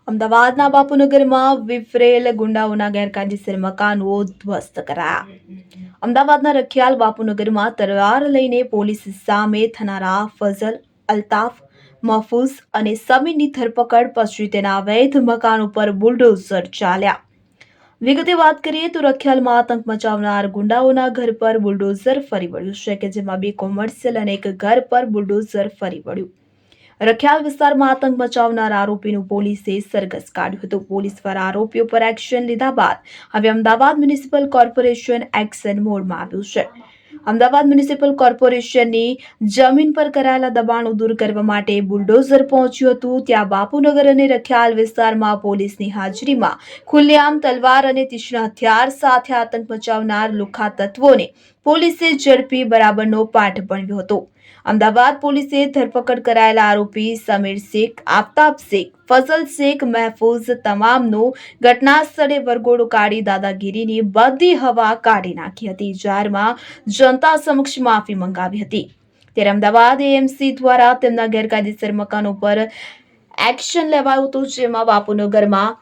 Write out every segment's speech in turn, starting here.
અમદાવાદના બાપુનગરમાં વિફરેલ ગુંડાઓના ગેરકાયદેસર મકાનો ધ્વસ્ત કરાયા। અમદાવાદના રખિયાલ બાપુનગરમાં તલવાર લઈને પોલીસ સામે થનારા ફઝલ, અલ્તાફ, મહફૂઝ અને સમીરની ધરપકડ પછી તેના અવૈધ મકાન ઉપર બુલડોઝર ચાલ્યા। વિગતે વાત કરીએ તો રખિયાલમાં આતંક મચાવનાર ગુંડાઓના ઘર પર બુલડોઝર ફરી વળ્યું છે કે જેમાં 2 કોમર્શિયલ અને એક ઘર પર બુલડોઝર ફરી વળ્યું। રખિયાલ વિસ્તારમાં આતંક મચાવનાર આરોપીનું પોલીસે સરઘસ કાઢ્યું હતું। પોલીસ દ્વારા આરોપીઓ પર એક્શન લીધા બાદ હવે અમદાવાદ મ્યુનિસિપલ કોર્પોરેશન એક્શન મોડમાં આવ્યું છે। અમદાવાદ મ્યુનિસિપલ કોર્પોરેશનની જમીન પર કરાયેલા દબાણો દૂર કરવા માટે બુલડોઝર પહોંચ્યું હતું। ત્યાં બાપુનગર અને રખિયાલ વિસ્તારમાં પોલીસની હાજરીમાં ખુલ્લેઆમ તલવાર અને તીક્ષ્ણ હથિયાર સાથે આતંક મચાવનાર લુખ્ખા તત્વોને પોલીસે ઝડપી બરાબરનો પાઠ ભણવ્યો હતો। અમદાવાદ પોલીસે ધરપકડ કરાયેલા આરોપી સમીર શેખ, આફતાબ શેખ, ફઝલ શેખ, મહફૂઝ તમામનો ઘટના સ્થળે વરઘોડો કાઢી દાદાગીરીની બધી હવા કાઢી નાખી હતી। જાહેરમાં જનતા સમક્ષ માફી મંગાવી હતી। ત્યારે અમદાવાદ એએમસી દ્વારા તેમના ગેરકાયદેસર મકાનો પર એક્શન લેવાયું હતું, જેમાં બાપુનગરમાં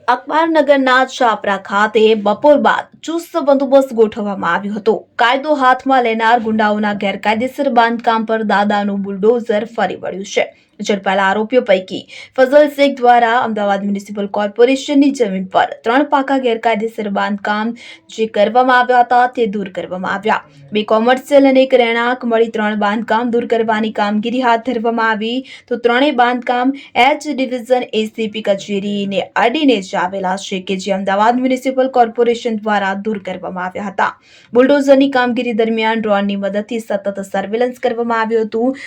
અકબરનગરના છાપરા ખાતે બપોર બાદ ચુસ્ત બંદોબસ્ત ગોઠવવામાં આવ્યો હતો। કાયદો હાથમાં લેનાર ગુંડાઓના ગેરકાયદેસર બાંધકામ પર દાદાનું બુલડોઝર ફરી વળ્યું છે। ઝડપાયેલા આરોપીઓ પૈકી ફઝલ શેખ દ્વારા અમદાવાદ મ્યુનિસિપલ કોર્પોરેશનની જમીન પર 3 પાકા ગેરકાયદેસર બાંધકામ જે કરવામાં આવ્યા હતા તે દૂર કરવામાં આવ્યા। 2 કોમર્શિયલ અને એક રહેણાંક મળી 3 બાંધકામ દૂર કરવાની કામગીરી હાથ ધરવામાં આવી તો 3 બાંધકામ એચ ડિવિઝન એસીપી કચેરીને અડીને જ આવેલા છે કે જે અમદાવાદ મ્યુનિસિપલ કોર્પોરેશન દ્વારા દૂર કરવામાં આવ્યા હતા। બુલડોઝરની કામગીરી દરમિયાન ડ્રોનની મદદથી સતત સર્વેલન્સ કરવામાં આવ્યું હતું।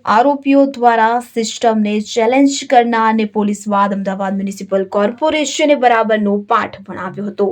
આરોપીઓ દ્વારા સિસ્ટમને ચેલેન્જ કરનારને પોલીસ બાદ અમદાવાદ મ્યુનિસિપલ કોર્પોરેશને બરાબરનો પાઠ ભણાવ્યો હતો।